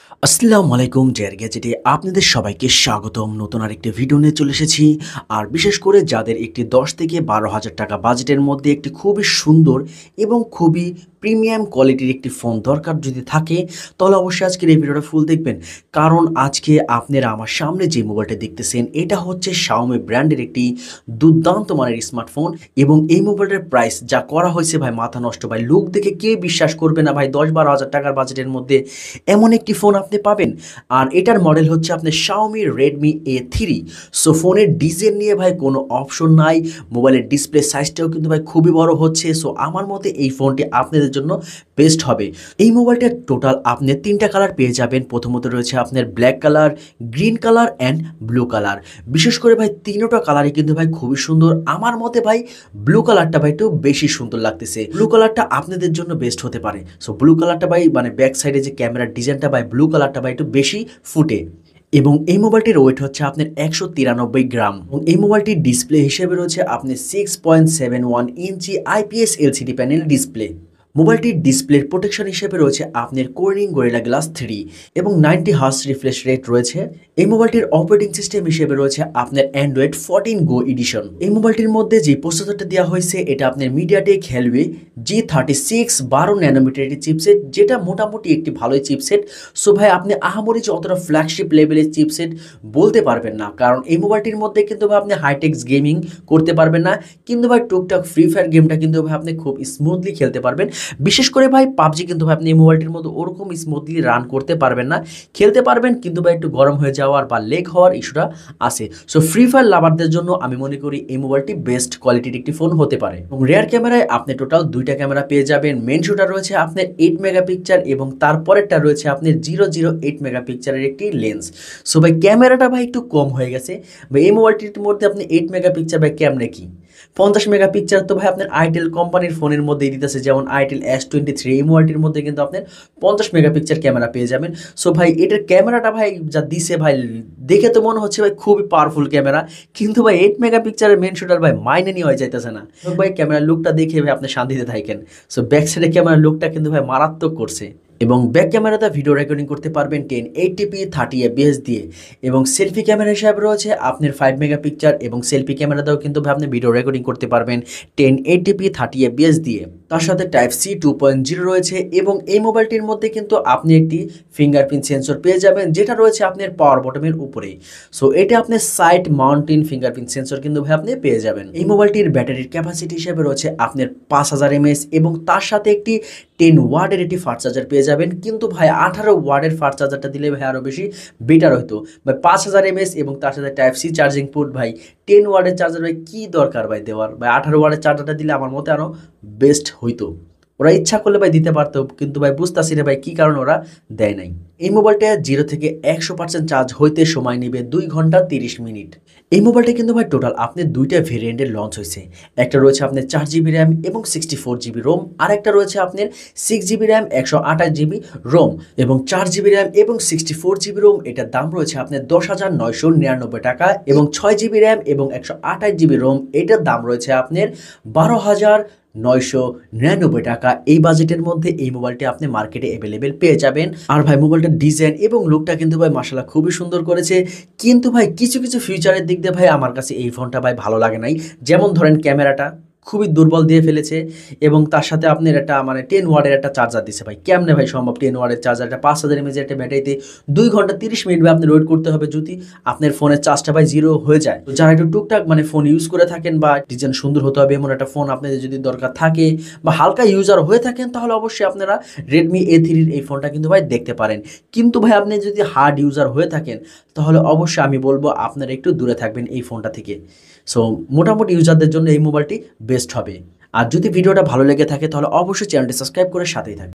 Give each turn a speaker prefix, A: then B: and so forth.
A: আসসালামু আলাইকুম জের গ্যাজেটে আপনাদের সবাইকে স্বাগতম। নতুন আরেকটি ভিডিও নিয়ে চলে এসেছি। আর বিশেষ করে যাদের একটি 10 থেকে 12,000 টাকা বাজেটের মধ্যে একটি খুবই সুন্দর এবং খুবই প্রিমিয়াম কোয়ালিটির একটি ফোন দরকার যদি থাকে, তাহলে অবশ্যই আজকের এই ভিডিওটা ফুল দেখবেন। কারণ আজকে আপনারা আমার সামনে যে মোবাইলটা দেখতেছেন এটা হচ্ছে Xiaomi ব্র্যান্ডের একটি দুর্দান্ত মানের স্মার্টফোন। এবং এই মোবাইলটার প্রাইস যা করা হয়েছে ভাই মাথা নষ্ট ভাই। লুক দেখে কে বিশ্বাস করবে না ভাই 10-12,000 টাকার বাজেটের মধ্যে এমন একটি ফোন আপনি পাবেন। আর এটার মডেল হচ্ছে আপনার Xiaomi Redmi A3। সো ফোনের ডিজাইন নিয়ে ভাই কোনো অপশন নাই। মোবাইলের ডিসপ্লে সাইজটাও কিন্তু ভাই খুবই বড় হচ্ছে। সো আমার মতে এই ফোনটি আপনাদের জন্য বেস্ট হবে। এই মোবাইলটার টোটাল আপনি 3টা কালার পেয়ে যাবেন। প্রথমত রয়েছে আপনার black colour, green colour and blue colour. বিশেষ করে ভাই তিনোটা কালারই কিন্তু ভাই খুবই সুন্দর। আমার মতে ভাই ব্লু কালারটা ভাই একটু বেশি সুন্দর লাগতেছে। ব্লু কালারটা আপনাদের জন্য বেস্ট হতে পারে। সো ব্লু কালারটা ভাই মানে ব্যাক সাইডে যে ক্যামেরার ডিজাইনটা ভাই ব্লু কালারটা ভাই একটু বেশি ফুটে। এবং এই মোবাইলটির ওয়েট হচ্ছে আপনার 193 গ্রাম। এবং এই মোবাইলটির ডিসপ্লে হিসেবে রয়েছে আপনি 6.71 ইঞ্চি IPS LCD প্যানেল ডিসপ্লে। মোবাইলটির ডিসপ্লের প্রোটেকশন হিসেবে রয়েছে আপনার কোর্নিং গরিলা গ্লাস 3 এবং 90 হার্জ রিফ্রেশ রেট রয়েছে। এই মোবাইলটির অপারেটিং সিস্টেম হিসেবে রয়েছে আপনার অ্যান্ড্রয়েড 14 গো এডিশন। এই মোবাইলটির মধ্যে যে প্রসেসরটা দেওয়া হয়েছে এটা আপনার মিডিয়াটেক হেলওয়ে G36 12 ন্যানোমিটার একটি চিপসেট, যেটা মোটামুটি একটি ভালোই চিপসেট। সো ভাই আপনি আহামরি যে অতটা ফ্ল্যাগশিপ লেভেলের চিপসেট বলতে পারবেন না, কারণ এই মোবাইলটির মধ্যে কিন্তু ভাই আপনি হাইটেক্স গেমিং করতে পারবেন না, কিন্তু ভাই টুকটাক ফ্রি ফায়ার গেমটা কিন্তু ভাই আপনি খুব স্মুথলি খেলতে পারবেন। বিশেষ করে ভাই পাবজি কিন্তু ভাই আপনি এই মোবাইলটির মধ্যে ওরকম স্মুথলি রান করতে পারবেন না। খেলতে পারবেন কিন্তু ভাই একটু গরম হয়ে যাওয়ার বা লেগ হওয়ার ইস্যুটা আছে। সো ফ্রি ফায়ার লাভারদের জন্য আমি মনে করি এই মোবাইলটি বেস্ট কোয়ালিটির একটি ফোন হতে পারে। এবং রেয়ার ক্যামেরায় আপনি টোটাল 2টা ক্যামেরা পেয়ে যাবেন। মেন শুটার রয়েছে আপনার 8 মেগাপিক্সেল এবং তারপরেরটা রয়েছে আপনার 008 মেগাপিক্সেলের একটি লেন্স। সো ভাই ক্যামেরাটা ভাই একটু কম হয়ে গেছে ভাই এই মোবাইলটির মধ্যে। আপনি 8 মেগাপিক্সেল ভাই ক্যামেরা কি 50 মেগাপিক্সেল তো ভাই আপনার আইটেল কোম্পানির ফোনের মধ্যেই দিতেছে, যেমন আইটেল S23। এই মোবাইলটির মধ্যে কিন্তু আপনার 50 মেগাপিক্সেল ক্যামেরা পেয়ে যাবেন। সো ভাই এটার ক্যামেরাটা ভাই যা দিছে ভাই দেখে তো মনে হচ্ছে ভাই খুবই পাওয়ারফুল ক্যামেরা, কিন্তু ভাই 8 মেগাপিক্সেলের মেন শুটার ভাই মাইনে নিয়ে হয়ে যাইতেছে না। তো ভাই ক্যামেরার লুকটা দেখে ভাই আপনি শান্তিতে থাকেন। সো ব্যাক সাইডে ক্যামেরার লুকটা কিন্তু ভাই মারাত্মক করছে। এবং ব্যাক ক্যামেরাতে ভিডিও রেকর্ডিং করতে পারবেন 1080p 30 fps দিয়ে। এবং সেলফি ক্যামেরা হিসাবে রয়েছে আপনার 5 মেগাপিক্সেল এবং সেলফি ক্যামেরাতেও কিন্তু আপনি ভিডিও রেকর্ডিং করতে পারবেন 1080p 30 fps দিয়ে। তার সাথে টাইপ সি 2.0 রয়েছে। এবং এই মোবাইলটির মধ্যে কিন্তু আপনি একটি ফিঙ্গারপ্রিন্ট সেন্সর পেয়ে যাবেন, যেটা রয়েছে আপনার পাওয়ার বটমের উপরেই। সো এটা আপনার সাইড মাউন্টেন ফিঙ্গারপ্রিন্ট সেন্সর কিন্তু ভাই আপনি পেয়ে যাবেন। এই মোবাইলটির ব্যাটারির ক্যাপাসিটি হিসেবে রয়েছে আপনার 5000 mAh এবং তার সাথে একটি 10 ওয়াটের একটি ফাস্ট চার্জার পেয়ে যাবেন। কিন্তু ভাই 18 ওয়াটের ফাস্ট চার্জারটা দিলে ভাই আরও বেশি বেটার হতো ভাই। 5000 mAh এবং তার সাথে টাইপ সি চার্জিং পোর্ট ভাই 10 ওয়াটের চার্জার ভাই কী দরকার ভাই দেওয়ার ভাই। 18 ওয়াটের চার্জারটা দিলে আমার মতে আরও বেস্ট হইতো। ওরা ইচ্ছা করলে ভাই দিতে পারতো, কিন্তু ভাই বুঝতেছি না ভাই কী কারণে ওরা দেয় নাই। এই মোবাইলটা 0 থেকে 100% চার্জ হইতে সময় নেবে 2 ঘন্টা 30 মিনিট। এই মোবাইলটা কিন্তু ভাই টোটাল আপনি 2টা ভেরিয়েন্টের লঞ্চ হয়েছে। একটা রয়েছে আপনার 4GB র্যাম এবং 64GB রোম, আর একটা রয়েছে আপনার 6GB র্যাম 128GB রোম। এবং 4GB র্যাম এবং 64GB রোম এটার দাম রয়েছে আপনার 10,999 টাকা। এবং 6GB র্যাম এবং 128GB রোম এটার দাম রয়েছে আপনার 12,999 টাকা। এই বাজেটের মধ্যে এই মোবাইলটি আপনি মার্কেটে অ্যাভেলেবেল পেয়ে যাবেন। আর ভাই মোবাইলটার ডিজাইন এবং লুকটা কিন্তু ভাই মাশাআল্লাহ খুবই সুন্দর করেছে। কিন্তু ভাই কিছু কিছু ফিচারের দিক দিয়ে ভাই আমার কাছে এই ফোনটা ভাই ভালো লাগে নাই। যেমন ধরেন ক্যামেরাটা খুবই দুর্বল দিয়ে ফেলেছে। এবং তার সাথে আপনার একটা মানে 10 ওয়াটের একটা চার্জার দিছে ভাই। কেমনে ভাই সম্ভব 10 ওয়াটের চার্জার? একটা 5000 mAh একটা ব্যাটারিতে 2 ঘন্টা 30 মিনিট ভাই আপনি ওয়েট করতে হবে যদি আপনার ফোনের চার্জটা ভাই জিরো হয়ে যায়। তো যারা একটু টুকটাক মানে ফোন ইউজ করে থাকেন বা ডিজাইন সুন্দর হতে হবে এমন একটা ফোন আপনাদের যদি দরকার থাকে বা হালকা ইউজার হয়ে থাকেন, তাহলে অবশ্যই আপনারা Redmi A3 এই ফোনটা কিন্তু ভাই দেখতে পারেন। কিন্তু ভাই আপনি যদি হার্ড ইউজার হয়ে থাকেন, তাহলে অবশ্যই আমি বলবো আপনারা একটু দূরে থাকবেন এই ফোনটা থেকে। সো মোটামুটি ইউজারদের জন্য এই মোবাইলটি বেস্ট হবে। আর যদি ভিডিওটা ভালো লেগে থাকে তাহলে অবশ্যই চ্যানেলটি সাবস্ক্রাইব করে সাথেই থাকবেন।